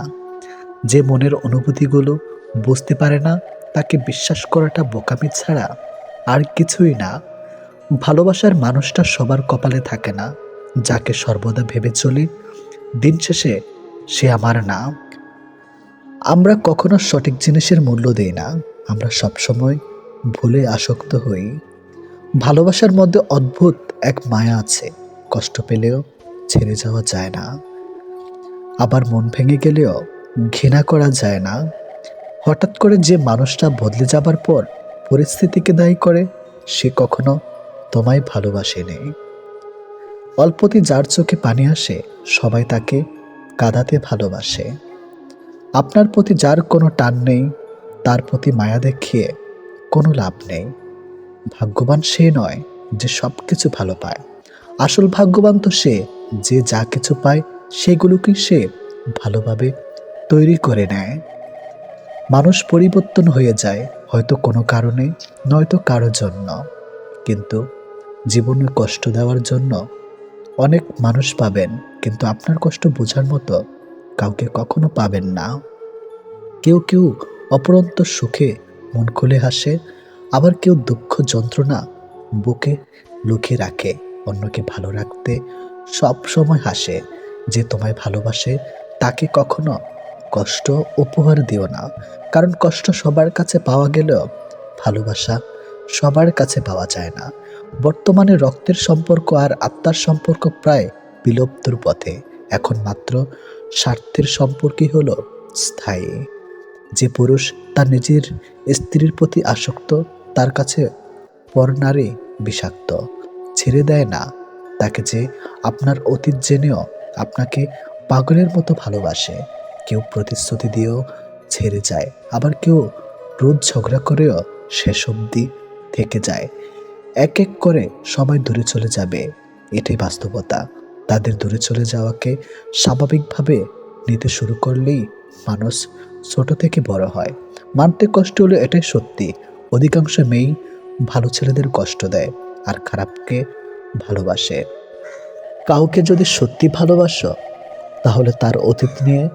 যে মনের অনুভূতিগুলো বুঝতে পারে না তাকে বিশ্বাস করাটা বোকামি ছাড়া আর কিছুই না। ভালোবাসার মানুষটা সবার কপালে থাকে না। যাকে সর্বদা ভেবে চলি দিন শেষে সে আমার না। আমরা কখনো সঠিক জিনিসের মূল্য দেই না, আমরা সবসময় ভুলে আসক্ত হই। ভালোবাসার মধ্যে অদ্ভুত এক মায়া আছে, কষ্ট পেলেও ছেড়ে যাওয়া যায় না, আবার মন ভেঙে গেলেও ঘৃণা করা যায় না। হঠাৎ করে যে মানুষটা বদলে যাবার পর পরিস্থিতিকে দায়ী করে সে কখনো তোমায় ভালোবাসেনি। অল্পতে যার চোখে পানি আসে সবাই তাকে কাঁদাতে ভালোবাসে। আপনার প্রতি যার কোনো টান নেই তার প্রতি মায়া দেখিয়ে কোনো লাভ নেই। ভাগ্যবান সে নয় যে সব কিছু ভালো পায়, আসল ভাগ্যবান তো সে যে যা কিছু পায় সেগুলোকে সে ভালোভাবে তৈরি করে নেয়। মানুষ পরিবর্তন হয়ে যায়, হয়তো কোনো কারণে নয়তো কারো জন্য, কিন্তু জীবনে কষ্ট দেওয়ার জন্য অনেক মানুষ পাবেন, কিন্তু আপনার কষ্ট বোঝার মতো কাউকে কখনো পাবেন না। কেউ কেউ অপরন্ত সুখে মন খুলে হাসে, আবার কেউ দুঃখ যন্ত্রণা বুকে লুকিয়ে রাখে। অন্যকে ভালো রাখতে সব সময় হাসে। যে তোমায় ভালোবাসে তাকে কখনো কষ্ট উপহার দিও না, কারণ কষ্ট সবার কাছে পাওয়া গেলেও ভালোবাসা সবার কাছে পাওয়া যায় না। বর্তমানে রক্তের সম্পর্ক আর আত্মার সম্পর্ক প্রায় বিলুপ্তর পথে। এখন মাত্র স্বার্থের সম্পর্কই হলো স্থায়ী। যে পুরুষ তার নিজের স্ত্রীর প্রতি আসক্ত তার কাছে পরনারী বিষাক্ত। ছেড়ে দেয় না তাকে যে আপনার অতীত জেনেও আপনাকে পাগলের মতো ভালোবাসে। কেউ প্রতিশ্রুতি দিয়েও ছেড়ে যায়, আবার কেউ রোজ ঝগড়া করেও শেষ অবধি থেকে যায়। এক এক করে সবাই দূরে চলে যাবে, এটাই বাস্তবতা। তাদের দূরে চলে যাওয়াকে স্বাভাবিকভাবে নিতে শুরু করলেই মানুষ ছোট থেকে বড় হয়। মানতে কষ্ট হলো, এটাই সত্যি। অধিকাংশ মেয়েই ভালো ছেলেদের কষ্ট দেয় আর খারাপকে ভালোবাসে। কাউকে যদি সত্যি ভালোবাসো, তাহলে তার অতীত নিয়ে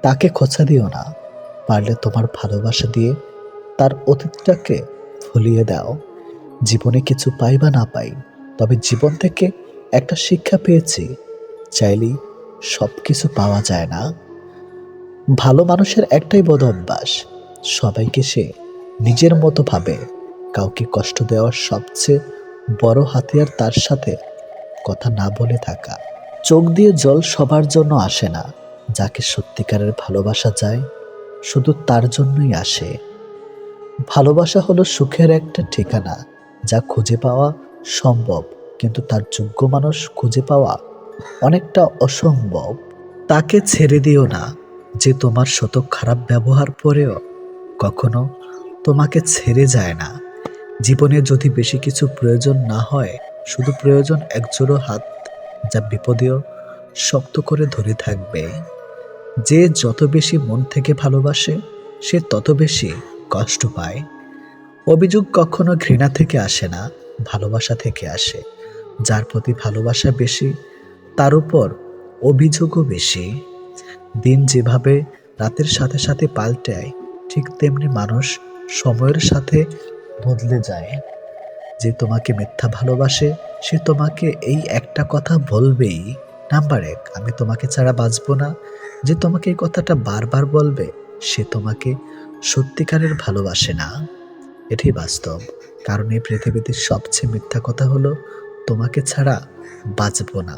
তাকে খোঁচা দিও না। পারলে তোমার ভালোবাসা দিয়ে তার অতীতটাকে ভুলিয়ে দাও। জীবনে কিছু পাই বা না পাই, তবে জীবন থেকে একটা শিক্ষা পেয়েছি, চাইলেই সব কিছু পাওয়া যায় না। ভালো মানুষের একটাই বদ অভ্যাস, সবাইকে সে নিজের মতো ভাবে। কাউকে কষ্ট দেওয়ার সবচেয়ে বড় হাতিয়ার তার সাথে কথা না বলে থাকা। চোখ দিয়ে জল সবার জন্য আসে না। যাকে সত্যিকারের ভালোবাসা যায়, শুধু তার জন্যই আসে। ভালোবাসা হলো সুখের একটা ঠিকানা, যা খুঁজে পাওয়া সম্ভব, কিন্তু তার যোগ্য মানুষ খুঁজে পাওয়া অনেকটা অসম্ভব। তাকে ছেড়ে দিও না, যে তোমার শত খারাপ ব্যবহার পরেও কখনো তোমাকে ছেড়ে যায় না। জীবনে যদি বেশি কিছু প্রয়োজন না হয়, শুধু প্রয়োজন একজোড়ো হাত, যা বিপদেও শক্ত করে ধরে থাকবে। যে যত বেশি মন থেকে ভালোবাসে, সে তত বেশি কষ্ট পায়। অভিযোগ কখনো ঘৃণা থেকে আসে না, ভালোবাসা থেকে আসে। যার প্রতি ভালোবাসা বেশি, তার উপর অভিযোগও বেশি। দিন যেভাবে রাতের সাথে সাথে পাল্টায়, ঠিক তেমনি মানুষ সময়ের সাথে বদলে যায়। যে তোমাকে মিথ্যা ভালোবাসে, সে তোমাকে এই একটা কথা বলবেই, নাম্বার 1, আমি তোমাকে ছাড়া বাঁচব না। যে তোমাকে এই কথাটা বারবার বলবে, সে তোমাকে সত্যিকারের ভালোবাসে না। এটাই বাস্তব। কারণ এই পৃথিবীতে সবচেয়ে মিথ্যা কথা হলো, তোমাকে ছাড়া বাঁচব না।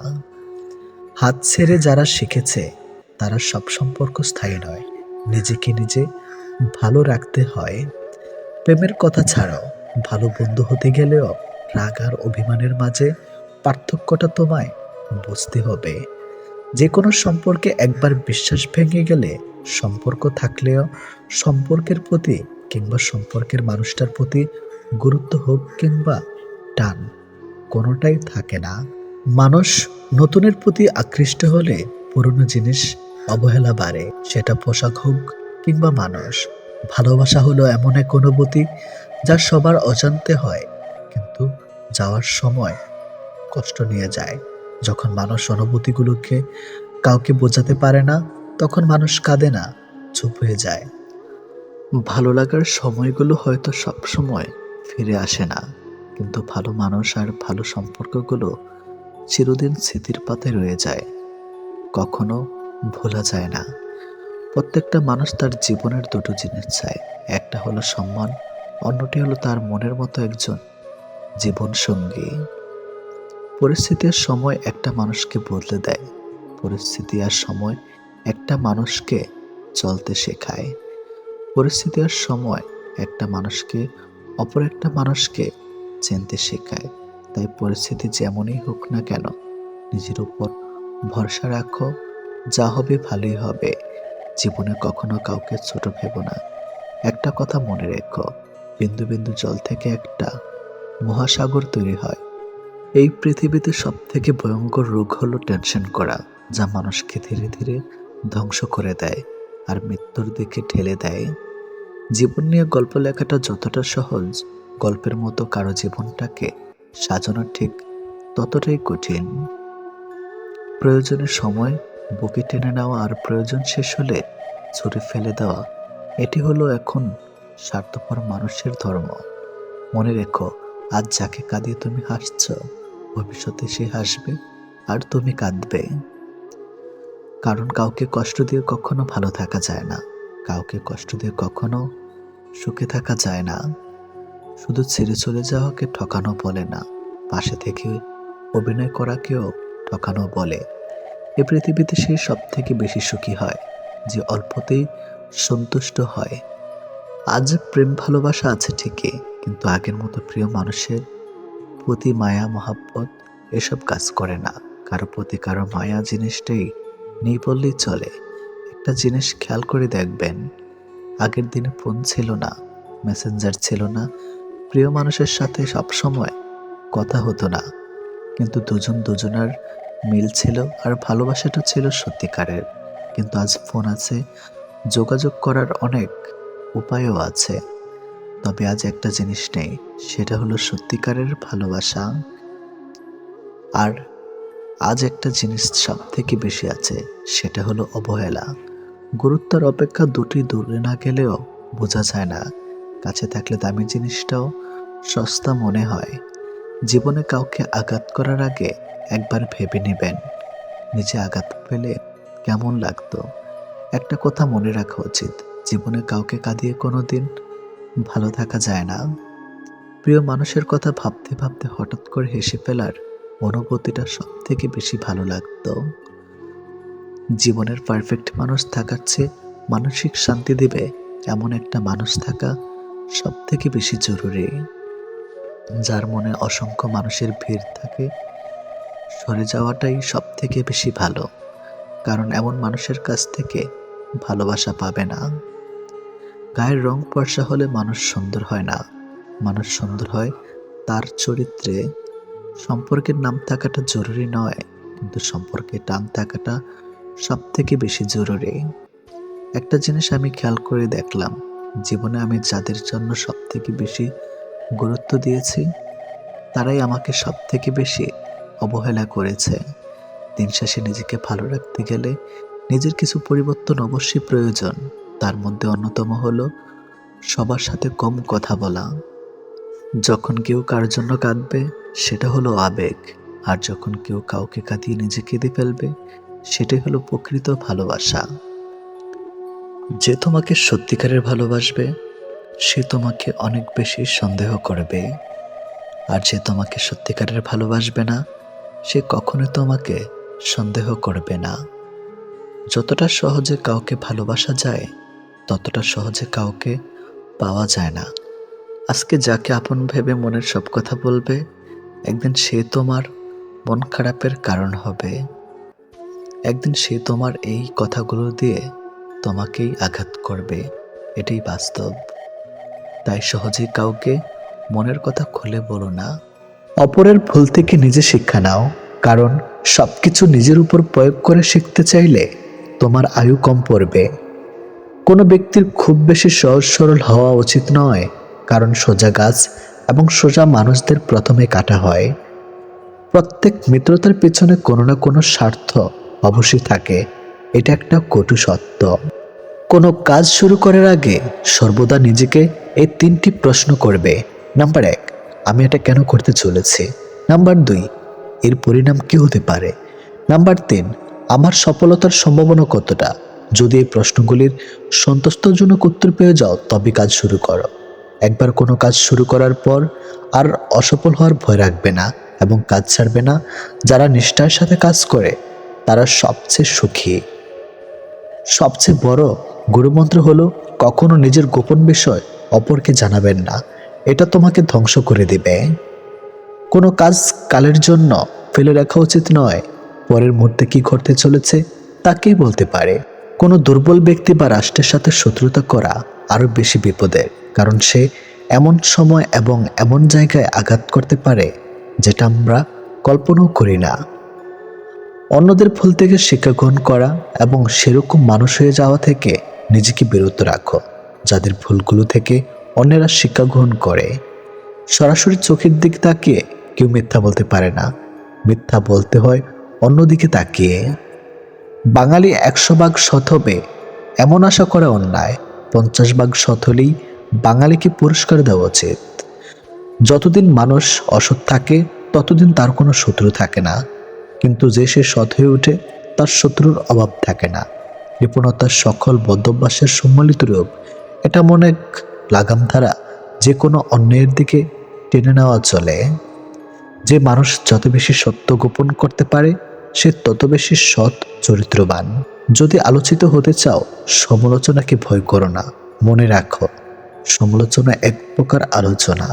হাত ছেড়ে যারা শিখেছে, তারা সব সম্পর্ক স্থায়ী নয়। নিজেকে নিজে ভালো রাখতে হয়। প্রেমের কথা ছাড়াও, ভালো বন্ধু হতে গেলেও রাগ আর অভিমানের মাঝে পার্থক্যটা তোমায় বুঝতে হবে। যে কোনো সম্পর্কে একবার বিশ্বাস ভেঙে গেলে, সম্পর্ক থাকলেও সম্পর্কের প্রতি কিংবা সম্পর্কের মানুষটার প্রতি গুরুত্ব হোক কিংবা টান, কোনোটাই থাকে না। মানুষ নতুনের প্রতি আকৃষ্ট হলে পুরনো জিনিস অবহেলা বাড়ে, সেটা পোশাক হোক কিংবা মানুষ। ভালোবাসা হলো এমন এক অনুভূতি, যা সবার অজান্তে হয়, কিন্তু যাওয়ার সময় কষ্ট নিয়ে যায়। যখন মানুষ অনুভূতিগুলোকে কাউকে বোঝাতে পারে না, তখন মানুষ কাঁদে না, চুপ হয়ে যায়। ভালো লাগার সময়গুলো হয়তো সব সময় ফিরে আসে না, কিন্তু ভালো মানুষ আর ভালো সম্পর্কগুলো চিরদিন স্মৃতির পাতায় রয়ে যায়, কখনো ভোলা যায় না। প্রত্যেকটা মানুষ তার জীবনের দুটো জিনিস চায়, একটা হলো সম্মান, অন্যটি হলো তার মনের মতো একজন জীবন সঙ্গী। পরিস্থিতি আর সময় একটা মানুষকে বদলে দেয়, পরিস্থিতি আর সময় একটা মানুষকে চলতে শেখায়। পরিস্থিতি আর সময় একটা মানুষকে অপর একটা মানুষকে চিনতে শেখায়। তাই পরিস্থিতি যেমনই হোক না কেন, নিজের উপর ভরসা রাখো, যা হবে ভালোই হবে। জীবনে কখনো কাউকে ছোট ভেবো না। একটা কথা মনে রেখো, বিন্দু বিন্দু জল থেকে একটা মহাসাগর তৈরি হয়। এই পৃথিবীতে সব থেকে ভয়ঙ্কর রোগ হলো টেনশন করা, যা মানুষকে ধীরে ধীরে ধ্বংস করে দেয় আর মৃত্যুর দিকে ঠেলে দেয়। জীবন নিয়ে গল্প লেখাটা যতটা সহজ, গল্পের মতো কারো জীবনটাকে সাজানো ঠিক ততটাই কঠিন। প্রয়োজনের সময় বুকে টেনে নেওয়া আর প্রয়োজন শেষ হলে ছুঁড়ে ফেলে দেওয়া, এটি হলো এখন স্বার্থপর মানুষের ধর্ম। মনে রেখো, আজ যাকে কাঁদিয়ে তুমি হাসছ, ভবিষ্যতে সে হাসবে আর তুমি কাঁদবে। কারণ কাউকে কষ্ট দিয়ে কখনো ভালো থাকা যায় না, কাউকে কষ্ট দিয়ে কখনো সুখে থাকা যায় না। শুধু ছেড়ে চলে যাওয়াকে ঠকানো বলে না, পাশে থেকে অভিনয় করাকেও ঠকানো বলে। এ পৃথিবীতে সে সব থেকে বেশি সুখী হয়, যে অল্পতেই সন্তুষ্ট হয়। আজ প্রেম ভালোবাসা আছে ঠিকই, কিন্তু আগের মতো প্রিয় মানুষের প্রতি মায়া মহাব্বত এসব কাজ করে না। কারো প্রতি কারো মায়া জিনিসটাই নেই বললেই চলে। একটা জিনিস খেয়াল করে দেখবেন, আগের দিনে ফোন ছিল না, মেসেঞ্জার ছিল না, প্রিয় মানুষের সাথে সবসময় কথা হতো না, কিন্তু দুজন দুজনার মিল ছিল আর ভালোবাসাটা ছিল সত্যিকারের। কিন্তু আজ ফোন আছে, যোগাযোগ করার অনেক উপায়ও আছে, তবে আজ একটা জিনিস নেই, সেটা হলো সত্যিকারের ভালোবাসা। আর আজ একটা জিনিস সব থেকে বেশি আছে, সেটা হলো অবহেলা। গুরুত্বের অপেক্ষা দুটি দূরে না গেলেও বোঝা যায় না, কাছে থাকলে দামি জিনিসটাও সস্তা মনে হয়। জীবনে কাউকে আঘাত করার আগে একবার ভেবে নেবেন, নিজে আঘাত পেলে কেমন লাগতো। একটা কথা মনে রাখা উচিত, জীবনে কাউকে কাঁদিয়ে কোনোদিন ভালো থাকা যায় না। প্রিয় মানুষের কথা ভাবতে ভাবতে হঠাৎ করে হেসে ফেলার অনুভূতিটা সব থেকে বেশি ভালো লাগতো। জীবনের পারফেক্ট মানুষ থাকার চেয়ে মানসিক শান্তি দেবে এমন একটা মানুষ থাকা সব থেকে বেশি জরুরি। যার মনে অসংখ্য মানুষের ভিড় থাকে, সরে যাওয়াটাই সব থেকে বেশি ভালো, কারণ এমন মানুষের কাছ থেকে ভালোবাসা পাবে না। গায়ের রং ফর্সা হলে মানুষ সুন্দর হয় না, মানুষ সুন্দর হয় তার চরিত্রে। সম্পর্কের নাম থাকাটা জরুরি নয়, কিন্তু সম্পর্কে টান থাকাটা সব থেকে বেশি জরুরি। একটা জিনিস আমি খেয়াল করে দেখলাম, জীবনে আমি যাদের জন্য সব থেকে বেশি গুরুত্ব দিয়েছি, তারাই আমাকে সব থেকে বেশি অবহেলা করেছে। দিন শেষে নিজেকে ভালো রাখতে গেলে নিজের কিছু পরিবর্তন অবশ্যই প্রয়োজন। তার মধ্যে অন্যতম হলো সবার সাথে কম কথা বলা। যখন কেউ কার জন্য কাঁদবে, সেটা হলো আবেগ, আর যখন কেউ কাউকে কাঁদিয়ে নিজে কেঁদে ফেলবে, সেটাই হলো প্রকৃত ভালোবাসা। যে তোমাকে সত্যিকারের ভালোবাসবে, সে তোমাকে অনেক বেশি সন্দেহ করবে, আর যে তোমাকে সত্যিকারের ভালোবাসবে না, সে কখনো তোমাকে সন্দেহ করবে না। যতটা সহজে কাউকে ভালোবাসা যায়, ততটা সহজে কাউকে পাওয়া যায় না। আজকে যাকে আপন ভেবে মনের সব কথা বলবে, একদিন সে তোমার মন খারাপের কারণ হবে। একদিন সে তোমার এই কথাগুলো দিয়ে তোমাকেই আঘাত করবে, এটাই বাস্তব। তাই সহজেই কাউকে মনের কথা খুলে বলো না। অপরের ভুল থেকে নিজে শিক্ষা নাও, কারণ সবকিছু নিজের উপর প্রয়োগ করে শিখতে চাইলে তোমার আয়ু কম পড়বে। কোনো ব্যক্তির খুব বেশি সহজ সরল হওয়া উচিত নয়, কারণ সোজা গাছ এবং সোজা মানুষদের প্রথমে কাটা হয়। প্রত্যেক মিত্রতার পেছনে কোনো না কোনো স্বার্থ অবশ্যই থাকে, এটা একটা কটু সত্য। কোনো কাজ শুরু করার আগে সর্বদা নিজেকে এই 3টি প্রশ্ন করবে। নাম্বার 1, আমি এটা কেন করতে চলেছি? নাম্বার 2, এর পরিণাম কি হতে পারে? নাম্বার 3, আমার সফলতার সম্ভাবনা কতটা? যদি এই প্রশ্নগুলির সন্তুষ্টজনক উত্তর পেয়ে যাও, তবে কাজ শুরু করো। একবার কোনো কাজ শুরু করার পর আর অসফল হওয়ার ভয় রাখবে না এবং কাজ ছাড়বে না। যারা নিষ্ঠার সাথে কাজ করে, তারা সবচেয়ে সুখী। সবচেয়ে বড় গুরুমন্ত্র হলো, কখনো নিজের গোপন বিষয় অপরকে জানাবেন না, এটা তোমাকে ধ্বংস করে দিবে। কোনো কাজ কালের জন্য ফেলে রাখা উচিত নয়, পরের মুহূর্তে কি ঘটতে চলেছে তা কে বলতে পারে। কোনো দুর্বল ব্যক্তি বা রাষ্ট্রের সাথে শত্রুতা করা আরো বেশি বিপদের, কারণ সে এমন সময় এবং এমন জায়গায় আঘাত করতে পারে যেটা আমরা কল্পনাও করি না। অন্যদের ভুল থেকে শিক্ষা গ্রহণ করা এবং সেরকম মানুষ হয়ে যাওয়া থেকে নিজেকে বিরত রাখো, যাদের ভুলগুলো থেকে অন্যেরা শিক্ষা গ্রহণ করে। সরাসরি চোখের দিকে তাকিয়ে কেউ মিথ্যা বলতে পারে না, মিথ্যা বলতে হয় অন্যদিকে তাকিয়ে। বাঙালি 100 ভাগ সৎ হবে এমন আশা করা অন্যায়, 50 ভাগ সৎ হলেই বাঙালিকে পুরস্কার দেওয়া উচিত। যতদিন মানুষ অসৎ থাকে, ততদিন তার কোনো শত্রু থাকে না, কিন্তু যে সে সৎ হয়ে ওঠে, তার শত্রুর অভাব থাকে না। কৃপণতার সকল বদ্ধভ্যাসের সম্মিলিত রূপ, এটা মনে লাগাম ধারা যে কোনো অন্যায়ের দিকে টেনে নেওয়া চলে। যে মানুষ যত বেশি সত্য গোপন করতে পারে, সে তত বেশি সৎ চরিত্রবান। যদি আলোচিত হতে চাও, সমালোচনাকে ভয় করো না, মনে রাখো, সমালোচনা এক প্রকার আলোচনা।